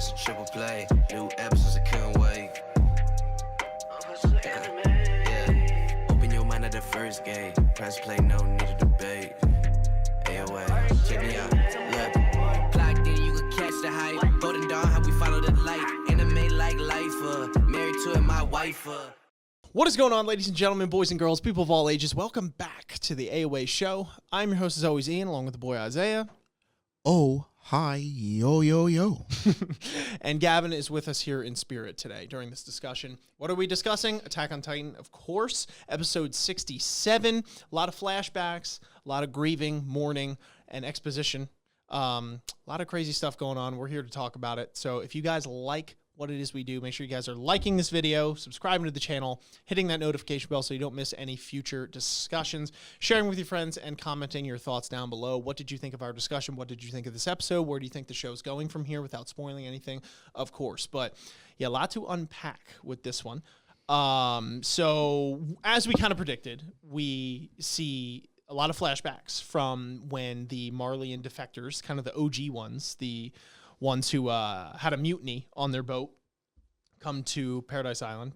that's a triple play. New episodes, I couldn't wait. Yeah. Open your mind at the first gate. Press play, no need to debate. AoA, check me out. Look, plugged in, you can catch the hype. Golden Dawn, how we follow the light. Anime like life, married to it, my wife. What is going on, ladies and gentlemen, boys and girls, people of all ages? Welcome back to the AoA show. I'm your host, as always, Ian, along with the boy Isaiah. Oh, hi, yo, yo, yo. And Gavin is with us here in spirit today during this discussion. What are we discussing? Attack on Titan, of course. Episode 67. A lot of flashbacks, a lot of grieving, mourning, and exposition. A lot of crazy stuff going on. We're here to talk about it. So if you guys like what it is we do, make sure you guys are liking this video, subscribing to the channel, hitting that notification bell so you don't miss any future discussions, sharing with your friends, and commenting your thoughts down below. What did you think of our discussion? What did you think of this episode? Where do you think the show's going from here without spoiling anything? Of course. But yeah, a lot to unpack with this one. So as we kind of predicted, we see a lot of flashbacks from when the Marleyan defectors, kind of the OG ones, the ones who had a mutiny on their boat, come to Paradise Island,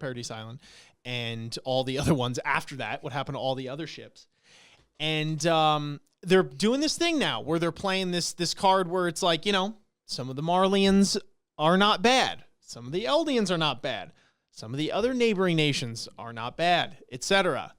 and all the other ones after that, what happened to all the other ships. And they're doing this thing now where they're playing this card where it's like, you know, some of the Marleyans are not bad. Some of the ELDIANs are not bad. Some of the other neighboring nations are not bad, etc.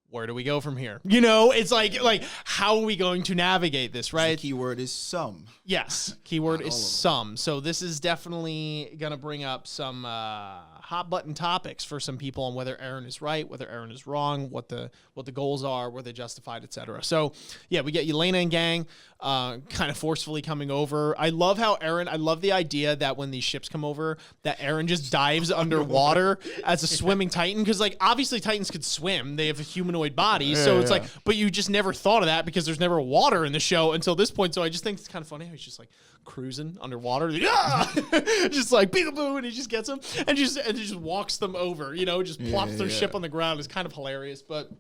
Where do we go from here? You know, it's like how are we going to navigate this, right? The keyword is some. Yes, keyword is some. So this is definitely going to bring up some hot button topics for some people on whether Eren is right, whether Eren is wrong, what the goals are, were they justified, etc. So yeah, we get Yelena and gang kind of forcefully coming over. I love how I love the idea that when these ships come over, that Eren just dives underwater as a swimming Titan, because like obviously Titans could swim. They have a humanoid body, so it's like, but you just never thought of that because there's never water in the show until this point. So I just think it's kind of funny how he's just like cruising underwater, just like peekaboo, and he just gets them and just walks them over, you know, just plops their ship on the ground. It's kind of hilarious. But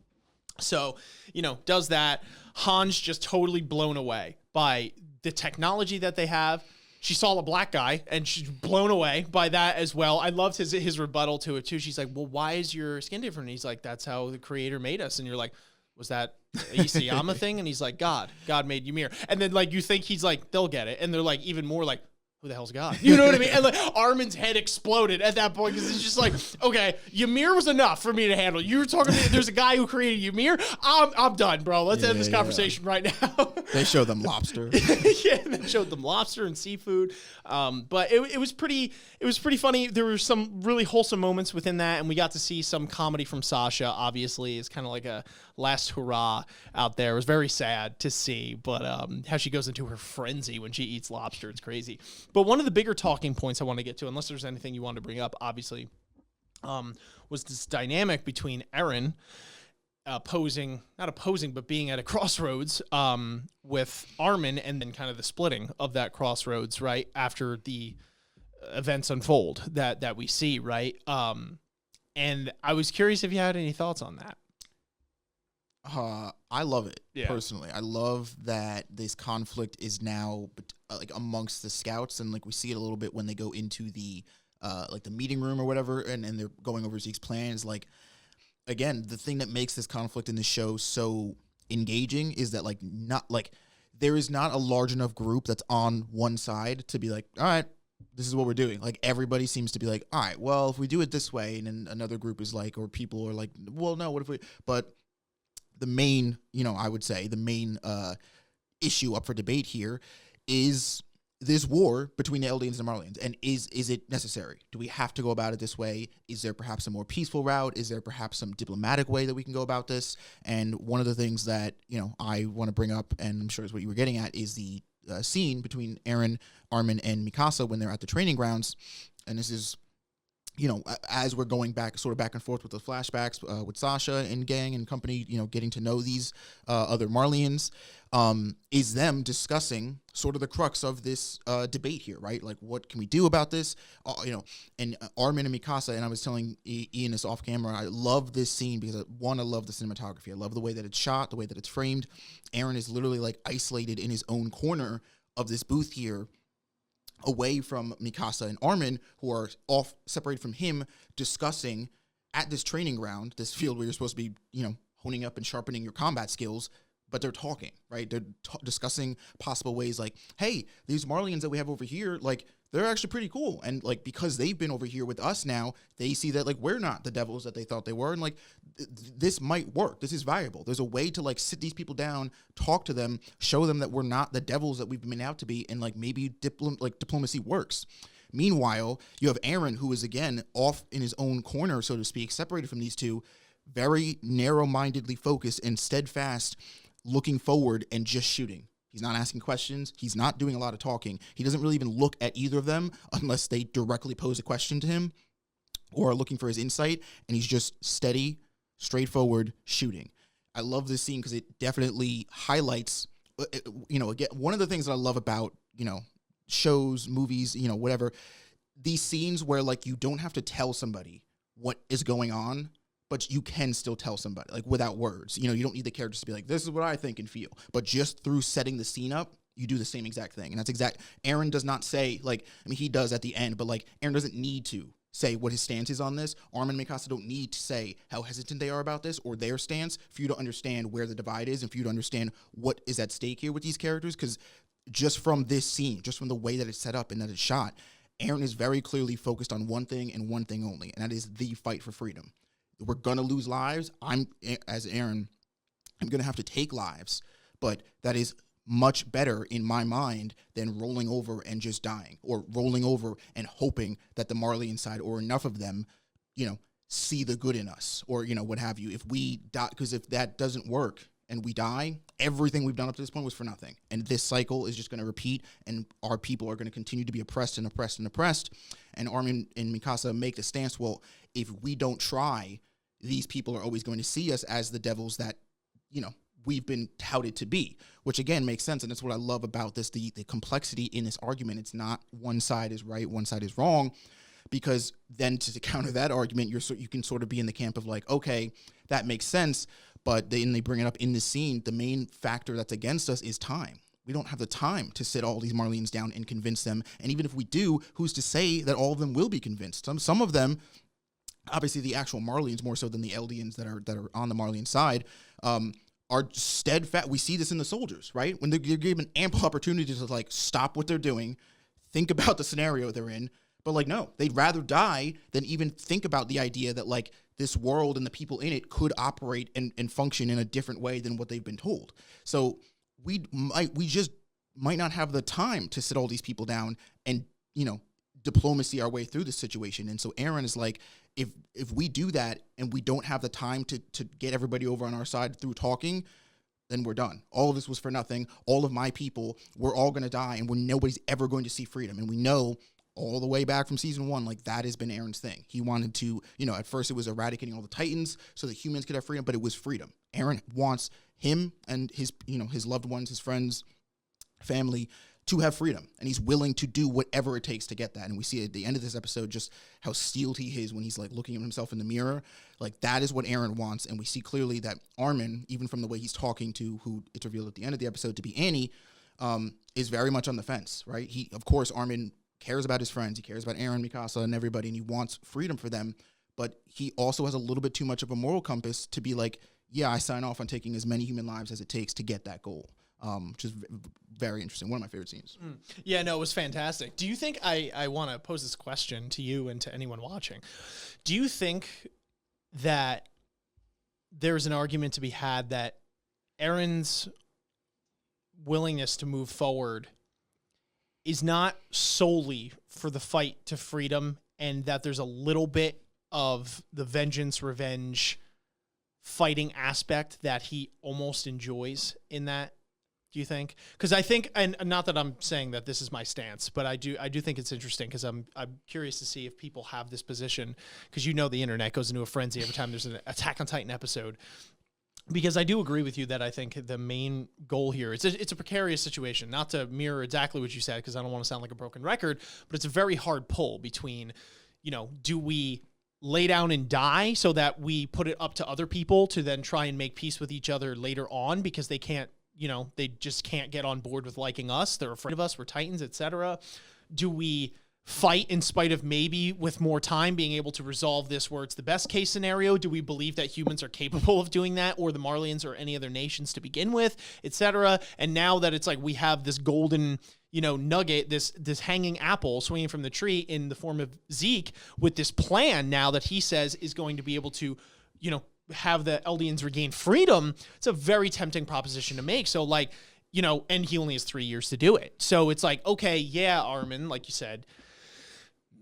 so, you know, does that. Han's just totally blown away by the technology that they have. She saw a black guy and she's blown away by that as well. I loved his rebuttal to it too. She's like, well, why is your skin different? And he's like, that's how the creator made us. And you're like, was that a Isayama thing? And he's like, God made Ymir. And then like, you think he's like, they'll get it. And they're like, even more like, who the hell's God? You know what I mean? And like Armin's head exploded at that point because it's just like, okay, Ymir was enough for me to handle. You were talking to me, there's a guy who created Ymir. I'm done, bro. Let's end this conversation right now. They showed them lobster. Yeah, they showed them lobster and seafood. But it was pretty funny. There were some really wholesome moments within that, and we got to see some comedy from Sasha. Obviously, it's kind of like a last hurrah out there. It was very sad to see, but how she goes into her frenzy when she eats lobster, it's crazy. But one of the bigger talking points I want to get to, unless there's anything you wanted to bring up, obviously, was this dynamic between Eren not opposing, but being at a crossroads with Armin, and then kind of the splitting of that crossroads, right, after the events unfold that we see, right? And I was curious if you had any thoughts on that. I love it, personally. I love that this conflict is now like amongst the scouts, and like we see it a little bit when they go into the like the meeting room or whatever, and they're going over Zeke's plans. Like, again, the thing that makes this conflict in the show so engaging is that there is not a large enough group that's on one side to be like, all right, this is what we're doing. Like, everybody seems to be like, all right, well, if we do it this way, and then another group is like, or people are like, well, no, what if we, but the main, I would say the main issue up for debate here is this war between the Eldians and Marleyans, and is it necessary? Do we have to go about it this way? Is there perhaps a more peaceful route? Is there perhaps some diplomatic way that we can go about this? And one of the things that, I want to bring up, and I'm sure is what you were getting at, is the scene between Eren, Armin, and Mikasa when they're at the training grounds. And this is, as we're going back and forth with the flashbacks with Sasha and gang and company, getting to know these other Marleyans, is them discussing sort of the crux of this debate here, right? Like, what can we do about this? And Armin and Mikasa, and I was telling Ian this off camera, I love this scene because, one, I love the cinematography. I love the way that it's shot, the way that it's framed. Eren is literally like isolated in his own corner of this booth here, away from Mikasa and Armin, who are off separated from him, discussing at this training ground, this field where you're supposed to be, honing up and sharpening your combat skills, but they're talking, right? They're discussing possible ways like, hey, these Marleyans that we have over here, like, they're actually pretty cool. And, like, because they've been over here with us now, they see that, like, we're not the devils that they thought they were. And, like, this might work. This is viable. There's a way to, like, sit these people down, talk to them, show them that we're not the devils that we've been out to be, and, like, maybe diplomacy works. Meanwhile, you have Eren, who is, again, off in his own corner, so to speak, separated from these two, very narrow-mindedly focused and steadfast, looking forward and just shooting. He's not asking questions. He's not doing a lot of talking. He doesn't really even look at either of them unless they directly pose a question to him or are looking for his insight, and he's just steady, straightforward shooting. I love this scene because it definitely highlights, again, one of the things that I love about, shows, movies, whatever, these scenes where, like, you don't have to tell somebody what is going on, but you can still tell somebody, like, without words. You don't need the characters to be like, this is what I think and feel. But just through setting the scene up, you do the same exact thing. And that's Eren does not say, like, I mean, he does at the end, but, like, Eren doesn't need to say what his stance is on this. Armin and Mikasa don't need to say how hesitant they are about this or their stance for you to understand where the divide is and for you to understand what is at stake here with these characters. Because just from this scene, just from the way that it's set up and that it's shot, Eren is very clearly focused on one thing and one thing only, and that is the fight for freedom. We're going to lose lives. As Eren, I'm going to have to take lives, but that is much better in my mind than rolling over and just dying, or rolling over and hoping that the Marleyan side, or enough of them, see the good in us, or, what have you. If we die, because if that doesn't work and we die, everything we've done up to this point was for nothing. And this cycle is just going to repeat, and our people are going to continue to be oppressed and oppressed and oppressed. And Armin and Mikasa make the stance, well, if we don't try, these people are always going to see us as the devils that, we've been touted to be, which again makes sense. And that's what I love about this, the complexity in this argument. It's not one side is right, one side is wrong, because then to counter that argument, you can sort of be in the camp of like, okay, that makes sense. But then they bring it up in this scene. The main factor that's against us is time. We don't have the time to sit all these Marleyans down and convince them. And even if we do, who's to say that all of them will be convinced? Some of them, obviously the actual Marleyans more so than the ELDIANs that are on the Marleyan side, are steadfast. We see this in the soldiers, right? When they're given ample opportunity to like stop what they're doing, think about the scenario they're in, but like, no, they'd rather die than even think about the idea that like this world and the people in it could operate and function in a different way than what they've been told. So we just might not have the time to sit all these people down and, diplomacy our way through this situation. And so Eren is like, if we do that and we don't have the time to get everybody over on our side through talking, then we're done. All of this was for nothing. All of my people, we're all going to die, and nobody's ever going to see freedom. And we know all the way back from season 1, like that has been Eren's thing. He wanted to, at first it was eradicating all the Titans so that humans could have freedom, but it was freedom. Eren wants him and his, his loved ones, his friends, family to have freedom, and he's willing to do whatever it takes to get that. And we see at the end of this episode just how steeled he is when he's like looking at himself in the mirror. Like that is what Eren wants, and we see clearly that Armin, even from the way he's talking to who it's revealed at the end of the episode to be Annie, is very much on the fence, right? Of course, Armin cares about his friends, he cares about Eren, Mikasa, and everybody, and he wants freedom for them, but he also has a little bit too much of a moral compass to be like, yeah, I sign off on taking as many human lives as it takes to get that goal. Which is very interesting. One of my favorite scenes. Yeah, no, it was fantastic. Do you think, I want to pose this question to you and to anyone watching. Do you think that there's an argument to be had that Eren's willingness to move forward is not solely for the fight to freedom, and that there's a little bit of the vengeance, revenge, fighting aspect that he almost enjoys in that? Do you think? Because I think, and not that I'm saying that this is my stance, but I do think it's interesting because I'm curious to see if people have this position, because the internet goes into a frenzy every time there's an Attack on Titan episode. Because I do agree with you that I think the main goal here, it's a precarious situation. Not to mirror exactly what you said, because I don't want to sound like a broken record, but it's a very hard pull between, do we lay down and die so that we put it up to other people to then try and make peace with each other later on because they can't, they just can't get on board with liking us. They're afraid of us. We're Titans, etc. Do we fight in spite of maybe with more time being able to resolve this where it's the best case scenario? Do we believe that humans are capable of doing that, or the Marleyans or any other nations to begin with, etc.? And now that it's like we have this golden, nugget, this hanging apple swinging from the tree in the form of Zeke with this plan now that he says is going to be able to, have the Eldians regain freedom. It's a very tempting proposition to make. So like, and he only has 3 years to do it. So it's like, okay, yeah, Armin, like you said,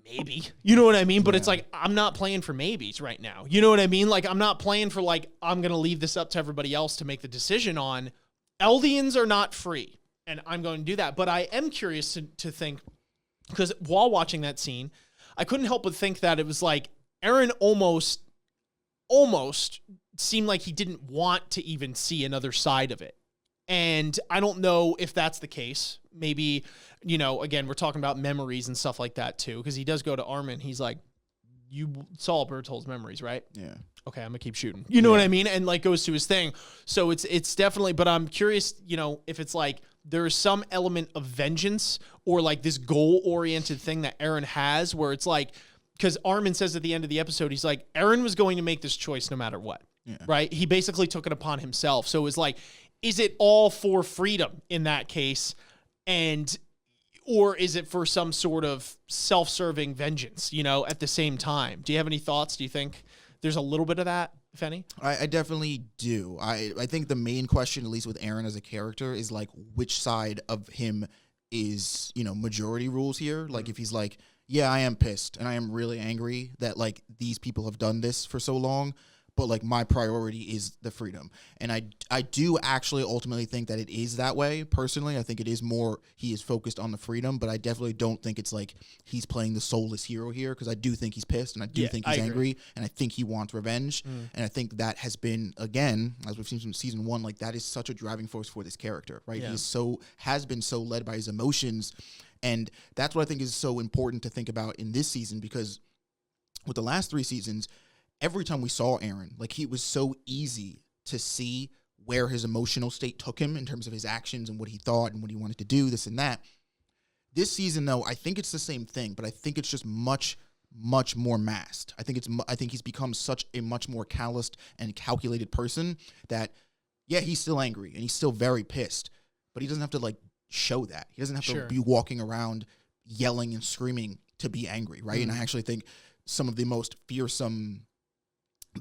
maybe, you know what I mean? But it's like, I'm not playing for maybes right now. You know what I mean? Like, I'm not playing for like, I'm going to leave this up to everybody else to make the decision on. Eldians are not free, and I'm going to do that. But I am curious to think, because while watching that scene, I couldn't help but think that it was like Eren almost seemed like he didn't want to even see another side of it. And I don't know if that's the case. Maybe, again, we're talking about memories and stuff like that too, because he does go to Armin. He's like, you saw Berthold's memories, right? Yeah. Okay, I'm gonna keep shooting. You know what I mean? And like goes to his thing. So it's definitely, but I'm curious, if it's like there is some element of vengeance or like this goal-oriented thing that Eren has where it's like, because Armin says at the end of the episode, he's like, Eren was going to make this choice no matter what, right? He basically took it upon himself. So it was like, is it all for freedom in that case? Or is it for some sort of self-serving vengeance, at the same time? Do you have any thoughts? Do you think there's a little bit of that, if any? I definitely do. I think the main question, at least with Eren as a character, is like which side of him is, majority rules here. Like if he's like, yeah, I am pissed and I am really angry that like these people have done this for so long, but like my priority is the freedom. And I do actually ultimately think that it is that way. Personally, I think it is more he is focused on the freedom, but I definitely don't think it's like he's playing the soulless hero here, because I do think he's pissed and I do think he's angry and I think he wants revenge. And I think that has been, again, as we've seen from season 1, like that is such a driving force for this character, right? He has been so led by his emotions, and that's what I think is so important to think about in this season, because with the last 3 seasons, every time we saw Eren, like it was so easy to see where his emotional state took him in terms of his actions and what he thought and what he wanted to do, this and that. This season, though, I think it's the same thing, but I think it's just much, much more masked. I think he's become such a much more calloused and calculated person that, yeah, he's still angry and he's still very pissed, but he doesn't have to like show that. He doesn't have to be walking around yelling and screaming to be angry, right? And I actually think some of the most fearsome,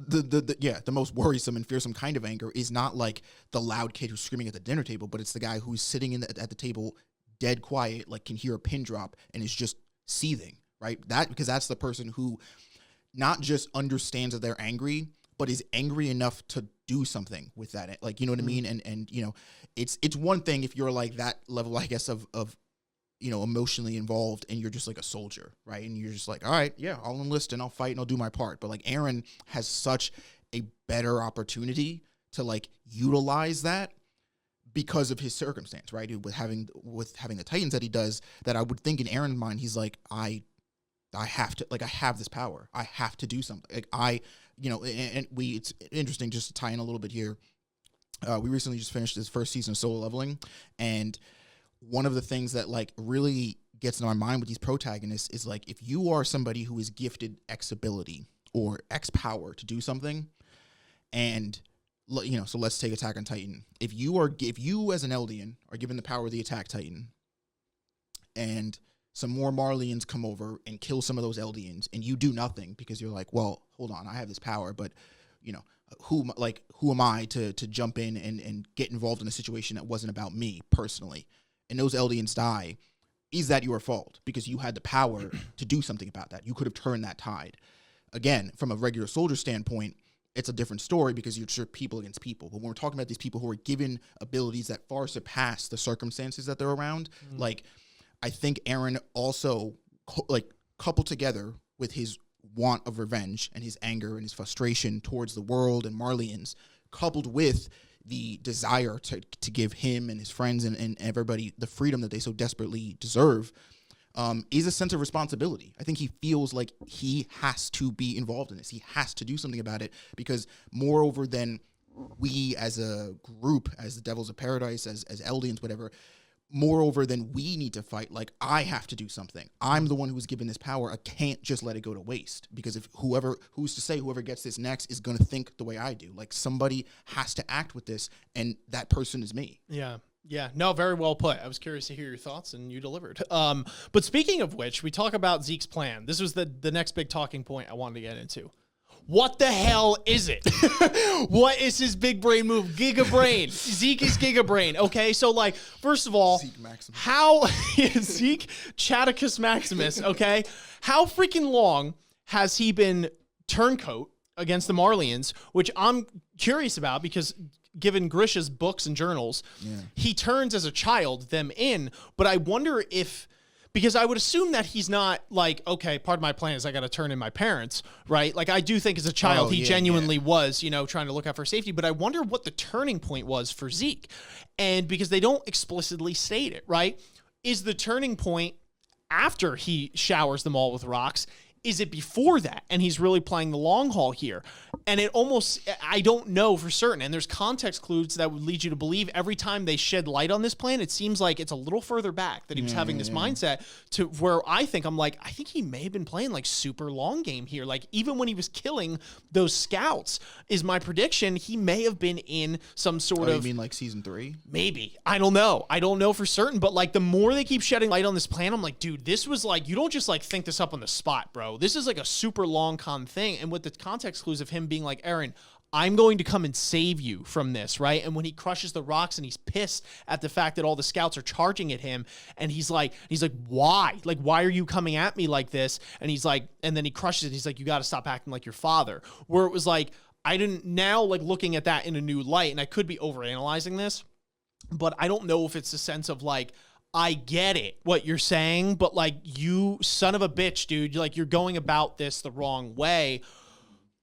the most worrisome and fearsome kind of anger is not like the loud kid who's screaming at the dinner table, but it's the guy who's sitting at the table dead quiet, like can hear a pin drop and is just seething, right? Because that's the person who not just understands that they're angry, but is angry enough to do something with that. Like, you know what I mean? And it's one thing if you're like that level, I guess, of emotionally involved and you're just like a soldier, right? And you're just like, all right, yeah, I'll enlist and I'll fight and I'll do my part. But like Eren has such a better opportunity to like utilize that because of his circumstance, right? With having the Titans that he does, that I would think in Eren's mind, he's like, I have to, like, I have this power. I have to do something. Like it's interesting just to tie in a little bit here. We recently just finished this first season of Solo Leveling, and one of the things that like really gets in my mind with these protagonists is like, if you are somebody who is gifted X ability or X power to do something, and so let's take Attack on Titan. If you as an Eldian are given the power of the Attack Titan, and some more Marleyans come over and kill some of those Eldians, and you do nothing because you're like, well, hold on, I have this power, but who am I to jump in and get involved in a situation that wasn't about me personally? And those Eldians die, is that your fault? Because you had the power to do something about that. You could have turned that tide. Again, from a regular soldier standpoint, it's a different story because you're people against people. But when we're talking about these people who are given abilities that far surpass the circumstances that they're around, like, I think Eren also, coupled together with his want of revenge and his anger and his frustration towards the world and Marleyans, coupled with the desire to give him and his friends and everybody the freedom that they so desperately deserve, is a sense of responsibility. I think he feels like he has to be involved in this. He has to do something about it, because moreover than we as a group, as the Devils of Paradise, as Eldians, whatever, moreover, then we need to fight. Like, I have to do something. I'm the one who's given this power. I can't just let it go to waste, because if who's to say whoever gets this next is going to think the way I do? Like, somebody has to act with this, and that person is me. Yeah. Yeah, no, very well put. I was curious to hear your thoughts, and you delivered. But speaking of which, we talk about Zeke's plan. This was the next big talking point I wanted to get into. What the hell is it? What is his big brain move? Giga brain. Zeke is Giga brain. Okay, so like, first of all, Zeke Maximus. how Zeke Chaticus Maximus? Okay, how freaking long has he been turncoat against the Marleyans? Which I'm curious about, because given Grisha's books and journals, he turns as a child them in. But I wonder if, because I would assume that he's not like, okay, part of my plan is I got to turn in my parents, right? Like, I do think as a child, he genuinely was, you know, trying to look out for safety. But I wonder what the turning point was for Zeke. And because they don't explicitly state it, right? Is the turning point after he showers them all with rocks? Is it before that? And he's really playing the long haul here. And it almost, I don't know for certain. And there's context clues that would lead you to believe every time they shed light on this plan, it seems like it's a little further back that he was having this mindset, to where I think he may have been playing like super long game here. Like, even when he was killing those scouts, is my prediction, he may have been in some sort of. You mean like season 3? Maybe. I don't know. I don't know for certain. But like, the more they keep shedding light on this plan, I'm like, dude, this was like, you don't just like think this up on the spot, bro. This is like a super long con thing. And with the context clues of him being like, Eren, I'm going to come and save you from this, right? And when he crushes the rocks and he's pissed at the fact that all the scouts are charging at him, and he's like, why? Like, why are you coming at me like this? And he's like, and then he crushes it. He's like, you got to stop acting like your father. Where it was like, I didn't, now like looking at that in a new light, and I could be overanalyzing this, but I don't know if it's a sense of like, I get it, what you're saying, but like, you son of a bitch, dude, like, you're going about this the wrong way.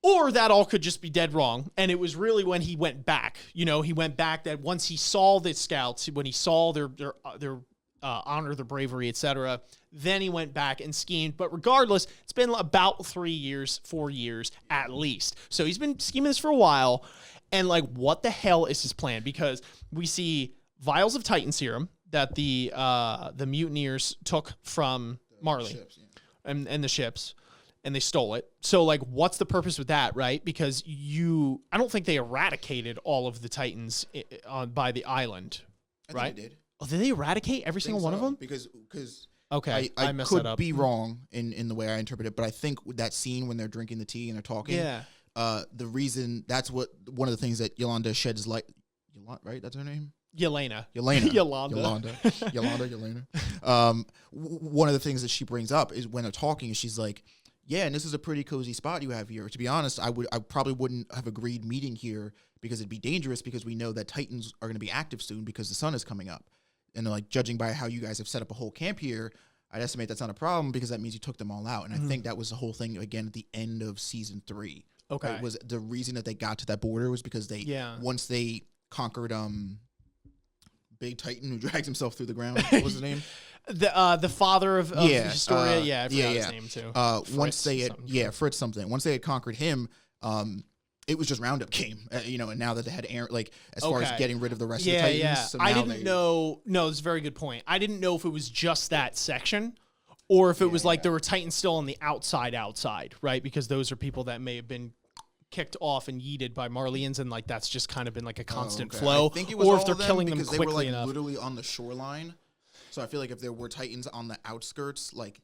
Or that all could just be dead wrong. And it was really when he went back, he went back, that once he saw the scouts, when he saw their honor, their bravery, etc., then he went back and schemed. But regardless, it's been about 4 years at least. So he's been scheming this for a while. And like, what the hell is his plan? Because we see vials of Titan serum that the mutineers took from Marley and the ships, and they stole it. So like, what's the purpose with that, right? Because I don't think they eradicated all of the Titans by the island, right? I think they did. Oh, did they eradicate every single one of them? Because okay, I messed could that up. be wrong in the way I interpret it, but I think that scene when they're drinking the tea and they're talking, the reason, that's what one of the things that Yolanda sheds light, right? That's her name? Yelena. Yolanda. One of the things that she brings up is when they're talking, she's like, yeah, and this is a pretty cozy spot you have here. To be honest, I probably wouldn't have agreed meeting here because it'd be dangerous, because we know that Titans are going to be active soon because the sun is coming up. And like, judging by how you guys have set up a whole camp here, I'd estimate that's not a problem, because that means you took them all out. And I think that was the whole thing again at the end of season 3. Okay. It was the reason that they got to that border was because once they conquered Big Titan, who drags himself through the ground. What was his name? The father of Historia. I forgot his name too. Once they had Fritz something. Once they had conquered him, it was just roundup game. And now that they had Eren, like, as far as getting rid of the rest of the Titans. Yeah. So I didn't know. No, it's a very good point. I didn't know if it was just that section, or if it was like there were Titans still on the outside, right? Because those are people that may have been kicked off and yeeted by Marleyans, and like, that's just kind of been like a constant flow. I think it was or all if they're of them, killing them because quickly they were like enough. literally on the shoreline. So I feel like if there were Titans on the outskirts, like,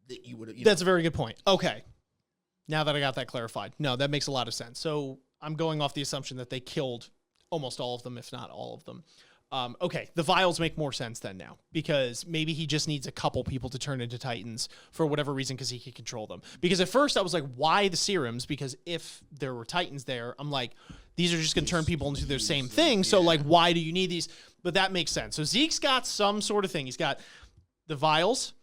that you would. That's a very good point. Okay, now that I got that clarified, no, that makes a lot of sense. So I'm going off the assumption that they killed almost all of them, if not all of them. Okay, the vials make more sense then now, because maybe he just needs a couple people to turn into Titans for whatever reason, because he can control them. Because at first I was like, why the serums? Because if there were Titans there, I'm like, these are just going to turn people into their same thing. So like, why do you need these? But that makes sense. So Zeke's got some sort of thing. He's got the vials.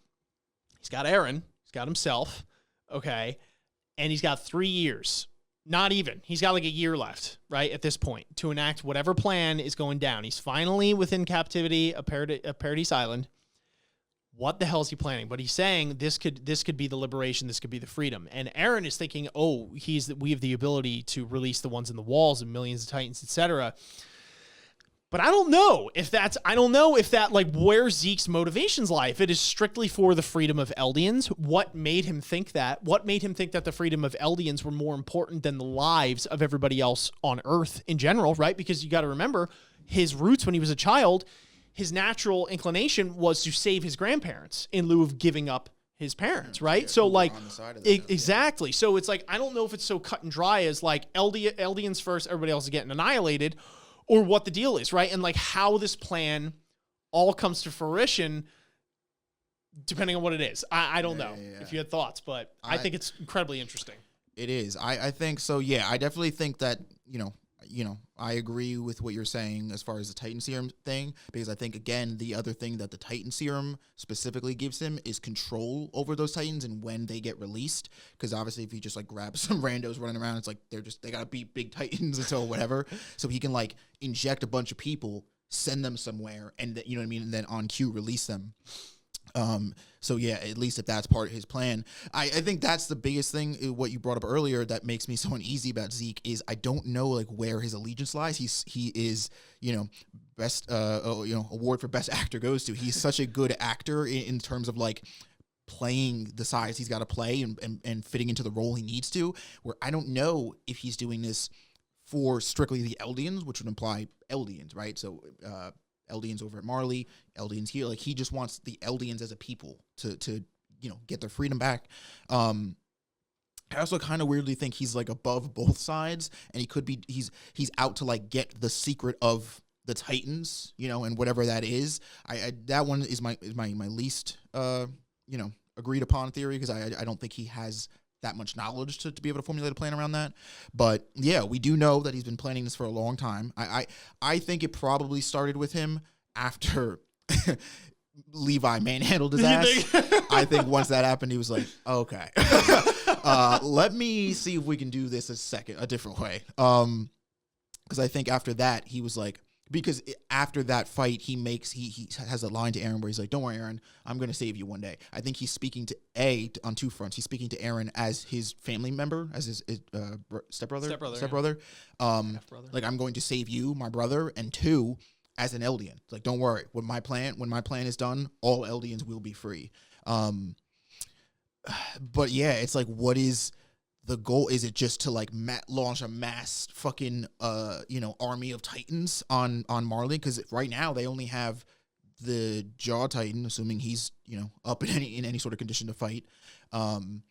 He's got Eren. He's got himself. Okay. And he's got 3 years. Not even. He's got like a year left, right, at this point, to enact whatever plan is going down. He's finally within captivity of Paradise Island. What the hell is he planning? But he's saying this could be the liberation, this could be the freedom. And Eren is thinking, oh, we have the ability to release the ones in the walls and millions of Titans, etc. But I don't know if that like where Zeke's motivations lie. If it is strictly for the freedom of Eldians, what made him think that? What made him think that the freedom of Eldians were more important than the lives of everybody else on Earth in general, right? Because you got to remember his roots when he was a child, his natural inclination was to save his grandparents in lieu of giving up his parents, right? Yeah, so like exactly. So it's like I don't know if it's so cut and dry as like Eldians first, everybody else is getting annihilated, or what the deal is, right? And like how this plan all comes to fruition, depending on what it is. I don't know if you had thoughts, but I think it's incredibly interesting. It is. I think so. Yeah, I definitely think that, I agree with what you're saying as far as the Titan Serum thing, because I think, again, the other thing that the Titan Serum specifically gives him is control over those Titans and when they get released. Because obviously, if he just like grabs some randos running around, it's like they gotta beat big Titans until whatever. So he can like inject a bunch of people, send them somewhere, and you know what I mean, and then on cue release them. So yeah, at least if that's part of his plan, I think that's the biggest thing. What you brought up earlier that makes me so uneasy about Zeke is I don't know like where his allegiance lies. He is best award for best actor goes to. He's such a good actor in terms of like playing the size he's got to play and fitting into the role he needs to. Where I don't know if he's doing this for strictly the Eldians, which would imply Eldians, right? So Eldians over at Marley, Eldians here. Like he just wants the Eldians as a people to get their freedom back. I also kind of weirdly think he's like above both sides, and he could be he's out to like get the secret of the Titans, and whatever that is. I that one is my least agreed upon theory, because I don't think he has that much knowledge to be able to formulate a plan around that. But yeah, we do know that he's been planning this for a long time. I think it probably started with him after Levi manhandled his ass. I think once that happened, he was like, okay, let me see if we can do this a different way. Because I think after that, he was like, because after that fight, he has a line to Eren where he's like, don't worry, Eren, I'm going to save you one day. I think he's speaking to on two fronts. He's speaking to Eren as his family member, as his stepbrother. Like, I'm going to save you, my brother, and two, as an Eldian. It's like, don't worry, when my plan is done, all Eldians will be free. But yeah, it's like, what is the goal? Is it just to like launch a mass fucking army of Titans on Marley? Because right now they only have the Jaw Titan, assuming he's up in any sort of condition to fight, and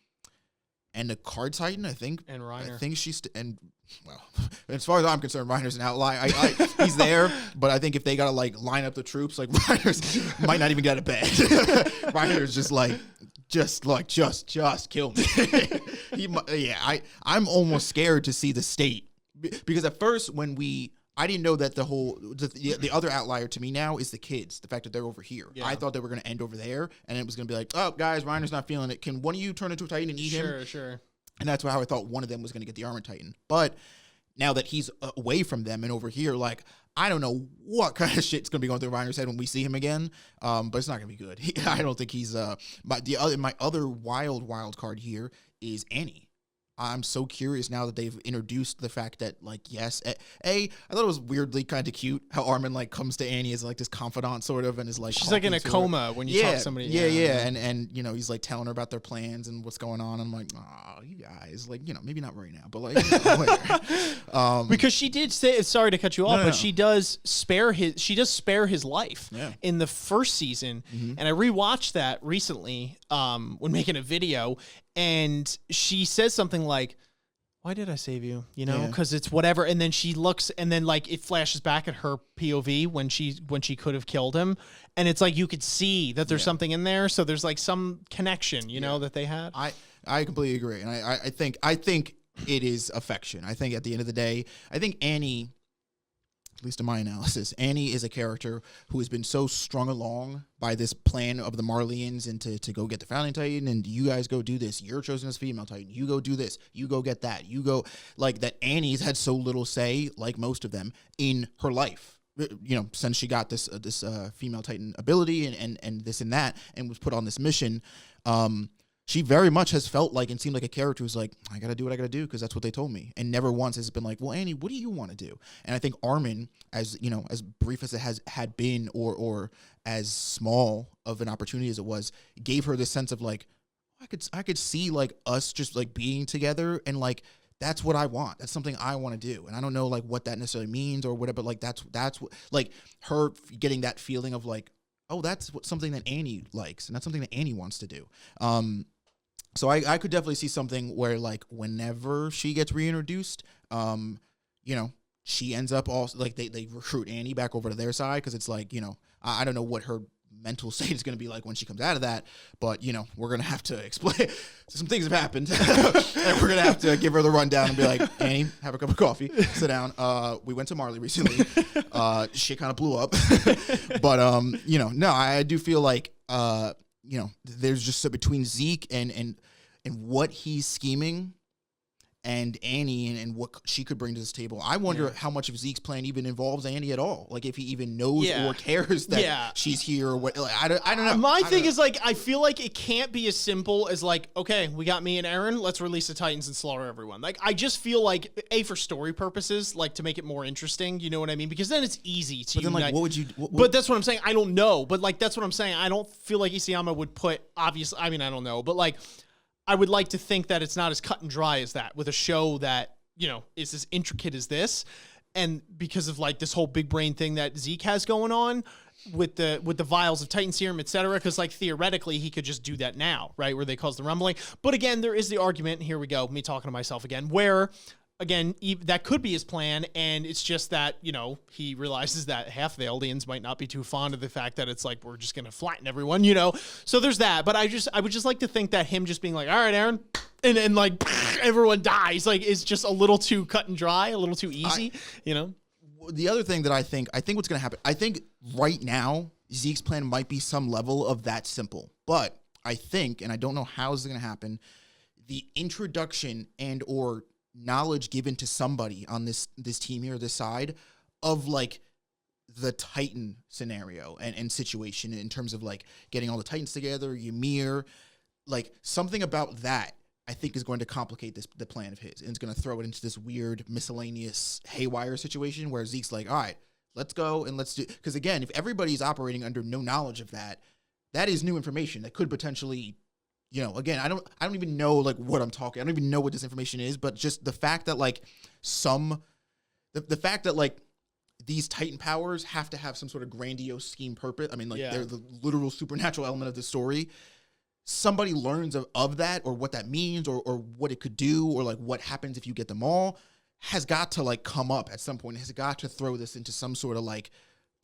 the Card Titan, I think, and Reiner. I think well, as far as I'm concerned, Reiner's an outlier. He's there, but I think if they gotta like line up the troops, like Reiner's might not even get out of bed. Reiner's just kill me. I'm almost scared to see the state, because at first I didn't know that the other outlier to me now is the kids. The fact that they're over here. Yeah. I thought they were going to end over there, and it was going to be like, oh, guys, Reiner's not feeling it. Can one of you turn into a Titan and eat him? Sure. And that's how I thought one of them was going to get the Armored Titan. But now that he's away from them and over here, like, I don't know what kind of shit's going to be going through Reiner's head when we see him again, but it's not going to be good. I don't think he's... my other wild card here is Annie. I'm so curious now that they've introduced the fact that, like, yes, I thought it was weirdly kind of cute how Armin, like, comes to Annie as, like, this confidant, sort of, and is, like, she's, like, in a coma when you talk to somebody. Yeah. And he's, like, telling her about their plans and what's going on. I'm like, oh, you guys, like, maybe not right now, but, like, later. Because she did say, sorry to cut you off, but she does spare his life in the first season. Mm-hmm. And I rewatched that recently when making a video, and she says something like, why did I save you? Because it's whatever. And then she looks, and then like it flashes back at her POV when she could have killed him. And it's like you could see that there's something in there. So there's like some connection, that they had. I completely agree. And I think it is affection. I think at the end of the day, I think Annie, at least in my analysis, Annie is a character who has been so strung along by this plan of the Marleyans and to go get the Founding Titan, and you guys go do this. You're chosen as female Titan. You go do this. You go get that. You go, like, that Annie's had so little say, like most of them, in her life. Since she got this female Titan ability and this and that, and was put on this mission. she very much has felt like and seemed like a character who's like, I got to do what I got to do because that's what they told me. And never once has it been like, well, Annie, what do you want to do? And I think Armin, as you know, as brief as it had been or as small of an opportunity as it was, gave her this sense of like, I could see like us just like being together and like, that's what I want. That's something I want to do. And I don't know like what that necessarily means or whatever, but like that's what, like her getting that feeling of like, oh, that's something that Annie likes and that's something that Annie wants to do. So I could definitely see something where like whenever she gets reintroduced, you know, she ends up also like they recruit Annie back over to their side because it's like, you know, I don't know what her mental state is going to be like when she comes out of that, but you know, we're going to have to explain some things have happened and we're going to have to give her the rundown and be like, Annie, have a cup of coffee, sit down. We went to Marley recently. Shit kind of blew up, but you know, no, I do feel like you know, there's just between Zeke and what he's scheming and Annie and what she could bring to this table. I wonder how much of Zeke's plan even involves Annie at all. Like if he even knows or cares that she's here or what. Like, I don't know. My thing is like, I feel like it can't be as simple as like, okay, we got me and Eren, let's release the Titans and slaughter everyone. Like, I just feel like, for story purposes, like to make it more interesting, you know what I mean? Because then it's easy to unite. Like, what would you... But that's what I'm saying. I don't know. But like, that's what I'm saying. I don't feel like Isayama would put, obviously, I mean, I don't know. But like... I would like to think that it's not as cut and dry as that with a show that, you know, is as intricate as this. And because of like this whole big brain thing that Zeke has going on with the vials of Titan serum, et cetera. Cause like theoretically he could just do that now, right? Where they cause the rumbling. But again, there is the argument, here we go, me talking to myself again, where again, that could be his plan, and it's just that, you know, he realizes that half the Eldians might not be too fond of the fact that it's like, we're just going to flatten everyone, you know? So there's that, but I would just like to think that him just being like, all right, Eren, and like, everyone dies, like, is just a little too cut and dry, a little too easy, you know? The other thing that I think what's going to happen, I think right now, Zeke's plan might be some level of that simple, but I think, and I don't know how this is going to happen, the introduction and or knowledge given to somebody on this team here, this side of like the Titan scenario and situation in terms of like getting all the Titans together, Ymir, like something about that I think is going to complicate the plan of his, and it's going to throw it into this weird miscellaneous haywire situation where Zeke's like, all right, let's go and let's do, because again, if everybody's operating under no knowledge of that, that is new information that could potentially, you know, again, I don't even know like what I'm talking. I don't even know what this information is, but just the fact that like the fact that like these Titan powers have to have some sort of grandiose scheme purpose. I mean, like they're the literal supernatural element of the story. Somebody learns of that or what that means or what it could do or like what happens if you get them all has got to like come up at some point. Has got to throw this into some sort of like,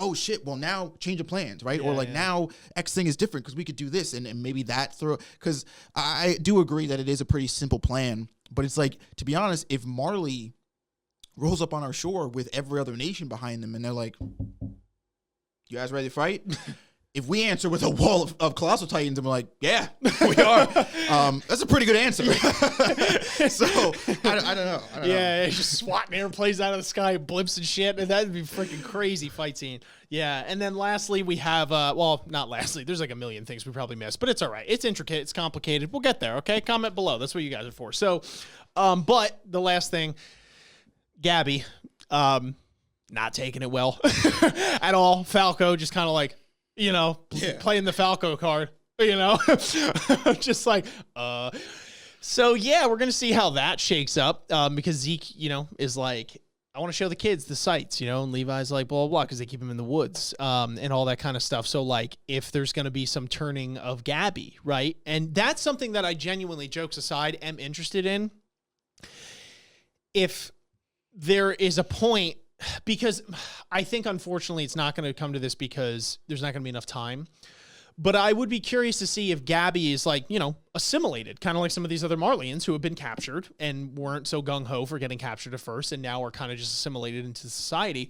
oh shit, well now change of plans, right? Or like now X thing is different because we could do this and maybe that throw, because I do agree that it is a pretty simple plan, but it's like, to be honest, if Marley rolls up on our shore with every other nation behind them and they're like, you guys ready to fight? If we answer with a wall of colossal Titans and we're like, yeah, we are, that's a pretty good answer. So I don't know. Just swatting airplanes out of the sky, blimps and shit. And that'd be a freaking crazy fight scene. Yeah. And then lastly, we have, well, not lastly, there's like a million things we probably missed, but it's all right. It's intricate. It's complicated. We'll get there. Okay. Comment below. That's what you guys are for. So, but the last thing, Gabi, not taking it well at all. Falco just kind of like, you know, playing the Falco card, you know, just like, so yeah, we're going to see how that shakes up, because Zeke, you know, is like, I want to show the kids the sights, you know, and Levi's like, blah, blah, blah, because they keep him in the woods, and all that kind of stuff. So like, if there's going to be some turning of Gabi, right? And that's something that I genuinely, jokes aside, am interested in. If there is a point, because I think, unfortunately, it's not going to come to this because there's not going to be enough time. But I would be curious to see if Gabi is like, you know, assimilated, kind of like some of these other Marleyans who have been captured and weren't so gung-ho for getting captured at first and now are kind of just assimilated into society.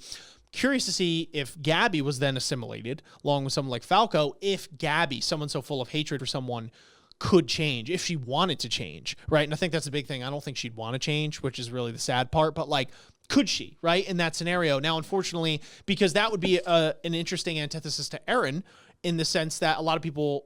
Curious to see if Gabi was then assimilated along with someone like Falco, if Gabi, someone so full of hatred for someone, could change, if she wanted to change, right? And I think that's a big thing. I don't think she'd want to change, which is really the sad part, but like, could she, right, in that scenario? Now, unfortunately, because that would be an interesting antithesis to Eren in the sense that a lot of people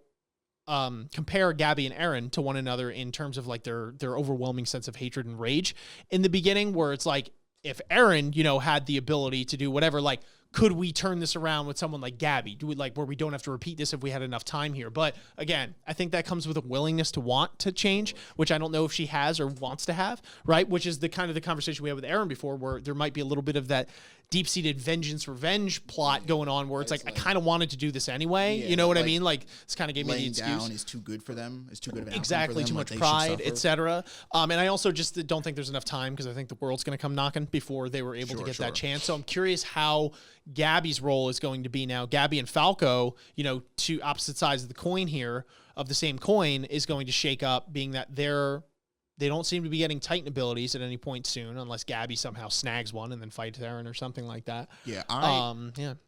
compare Gabi and Eren to one another in terms of like their overwhelming sense of hatred and rage in the beginning, where it's like, if Eren, you know, had the ability to do whatever, like, could we turn this around with someone like Gabi? Do we, like, where we don't have to repeat this if we had enough time here? But again, I think that comes with a willingness to want to change, which I don't know if she has or wants to have, right? Which is the kind of the conversation we had with Eren before, where there might be a little bit of that deep-seated vengeance revenge plot going on, where it's like I kind of wanted to do this anyway. You know what I mean? Like, this kind of gave me the excuse. Laying down is too good for them. It's too good of an exactly, outcome for them. too much pride, etc. And I also just don't think there's enough time, because I think the world's going to come knocking before they were able to get that chance. So I'm curious how Gabi's role is going to be now. Gabi and Falco, you know, two opposite sides of the coin here, of the same coin, is going to shake up, being that they don't seem to be getting Titan abilities at any point soon, unless Gabi somehow snags one and then fights Eren or something like that. Yeah.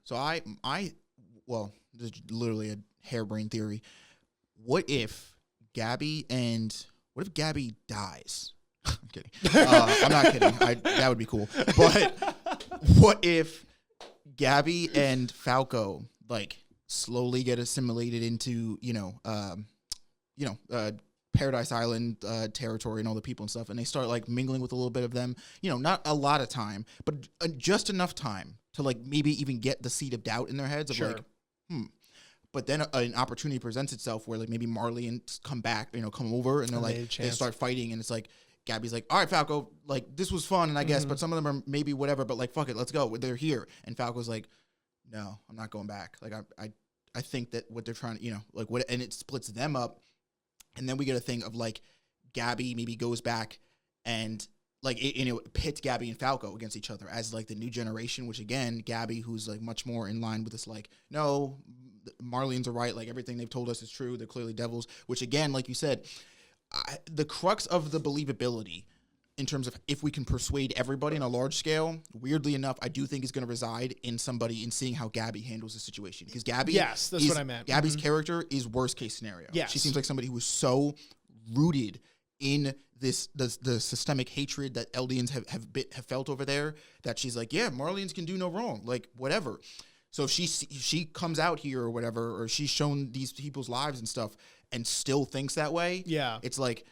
So well, this is literally a harebrained theory. What if Gabi dies? I'm kidding. I'm not kidding. That would be cool. But what if Gabi and Falco like slowly get assimilated into, Paradise Island territory and all the people and stuff, and they start like mingling with a little bit of them, you know, not a lot of time, but just enough time to like maybe even get the seed of doubt in their heads of like, But then an opportunity presents itself where like maybe Marleyan come back, you know, come over, and they're like, they start fighting, and it's like, Gabi's like, all right, Falco, like this was fun, and I guess, but some of them are maybe whatever, but like, fuck it, let's go. They're here. And Falco's like, no, I'm not going back. Like I think that what they're trying to, you know, like what, and it splits them up. And then we get a thing of like Gabi maybe goes back and like it pits Gabi and Falco against each other as like the new generation, which again, Gabi, who's like much more in line with this, like, no, Marleyans are right. Like everything they've told us is true. They're clearly devils, which again, like you said, the crux of the believability in terms of if we can persuade everybody on a large scale, weirdly enough, I do think is going to reside in somebody in seeing how Gabi handles the situation. Because Gabi, that's what I meant. Gabi's character is worst case scenario. Yes. She seems like somebody who is so rooted in the systemic hatred that Eldians have felt over there, that she's like, yeah, Marleyans can do no wrong, like whatever. So if she comes out here or whatever, or she's shown these people's lives and stuff, and still thinks that way, it's like,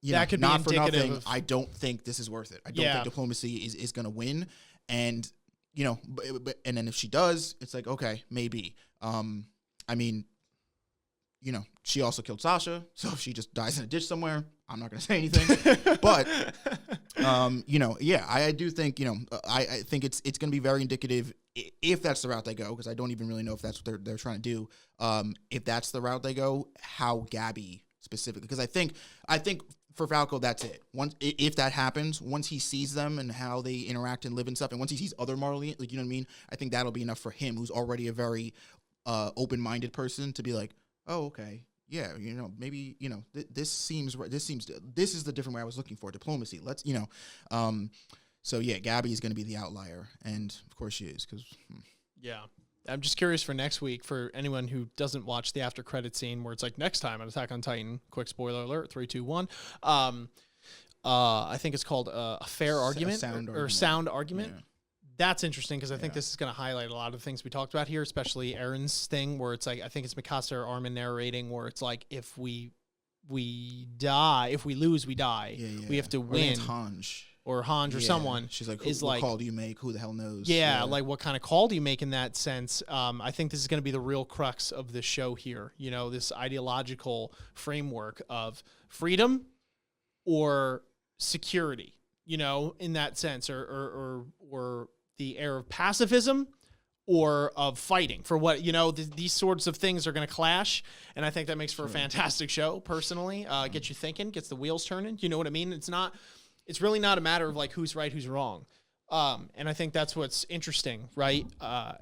that could not be for nothing. I don't think this is worth it. I don't think diplomacy is going to win. And, you know, and then if she does, it's like, okay, maybe. I mean, you know, she also killed Sasha. So if she just dies in a ditch somewhere, I'm not going to say anything. But, you know, yeah, I do think, you know, I think it's going to be very indicative if that's the route they go, because I don't even really know if that's what they're trying to do. If that's the route they go, how Gabi specifically, because I think for Falco, that's it. If that happens, once he sees them and how they interact and live and stuff, and once he sees other Marley, like, you know what I mean? I think that'll be enough for him, who's already a very open-minded person, to be like, oh, okay, yeah, you know, maybe, you know, this is the different way I was looking for diplomacy. Let's, you know, so yeah, Gabi is going to be the outlier, and of course she is, because yeah. I'm just curious for next week, for anyone who doesn't watch the after credit scene where it's like, next time on Attack on Titan, quick spoiler alert, 3, 2, 1. I think it's called a fair argument or sound argument. Yeah. That's interesting, because I think this is going to highlight a lot of the things we talked about here, especially Eren's thing, where it's like, I think it's Mikasa or Armin narrating, where it's like, if we die, if we lose, we die. We have to win. Or Hanj or someone. She's like, what call do you make? Who the hell knows? Yeah, like what kind of call do you make in that sense? I think this is going to be the real crux of the show here. You know, this ideological framework of freedom or security, you know, in that sense, or the air of pacifism or of fighting for what, you know, these sorts of things are going to clash. And I think that makes for a fantastic show, personally. Gets you thinking, gets the wheels turning. You know what I mean? It's really not a matter of like who's right, who's wrong. And I think that's what's interesting, right?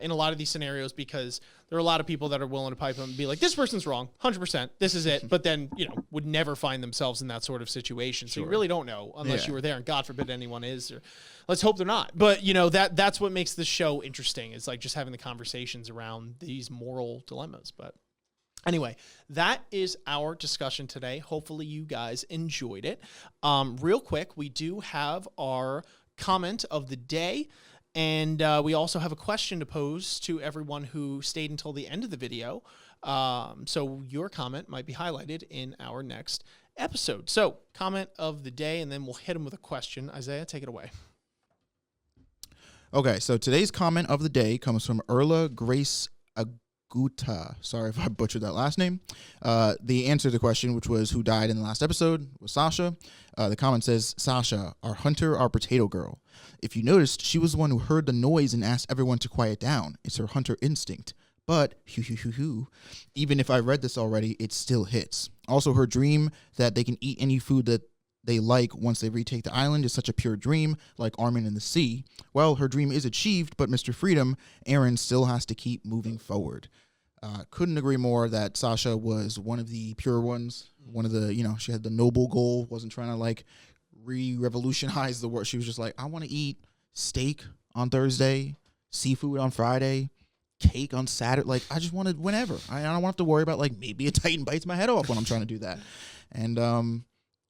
In a lot of these scenarios, because there are a lot of people that are willing to pipe them and be like, this person's wrong, 100%, this is it. But then, you know, would never find themselves in that sort of situation. So you really don't know unless you were there, and God forbid anyone is, or let's hope they're not. But, you know, that's what makes this show interesting. It's like just having the conversations around these moral dilemmas. But anyway, that is our discussion today. Hopefully you guys enjoyed it. Real quick, we do have our comment of the day, and we also have a question to pose to everyone who stayed until the end of the video. So your comment might be highlighted in our next episode. So comment of the day, and then we'll hit him with a question. Isaiah, take it away. Okay, so today's comment of the day comes from Erla Grace Aguta. Sorry if I butchered that last name. The answer to the question, which was who died in the last episode, was Sasha. The comment says, Sasha, our hunter, our potato girl. If you noticed, she was the one who heard the noise and asked everyone to quiet down. It's her hunter instinct. But, even if I read this already, it still hits. Also, her dream that they can eat any food that they like once they retake the island is such a pure dream, like Armin in the sea. Well, her dream is achieved, but Mr. Freedom, Eren, still has to keep moving forward. Couldn't agree more that Sasha was one of the pure ones. One of the, she had the noble goal, wasn't trying to like revolutionize the world. She was just like, I want to eat steak on Thursday, seafood on Friday, cake on Saturday. Like, I just wanted whenever. I don't want to have to worry about like maybe a Titan bites my head off when I'm trying to do that. And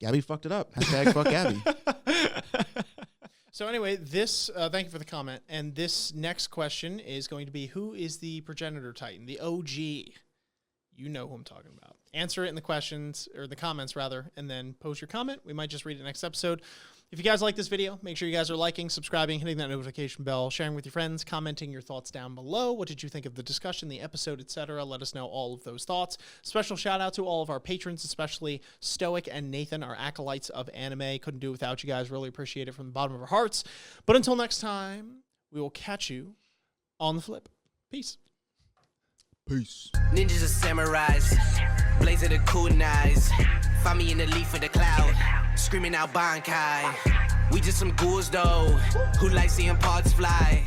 Gabi fucked it up. Hashtag fuck Gabi. So anyway, this thank you for the comment. And this next question is going to be, who is the progenitor Titan, the OG? You know who I'm talking about. Answer it in the questions, or the comments rather, and then post your comment. We might just read it next episode. If you guys like this video, make sure you guys are liking, subscribing, hitting that notification bell, sharing with your friends, commenting your thoughts down below. What did you think of the discussion, the episode, etc.? Let us know all of those thoughts. Special shout out to all of our patrons, especially Stoic and Nathan, our acolytes of anime. Couldn't do it without you guys. Really appreciate it from the bottom of our hearts. But until next time, we will catch you on the flip. Peace. Peace. Ninjas are samurais, blaze of the kunais. Find me in the leaf of the cloud, screaming out Bankai. We just some ghouls though, who like seeing parts fly.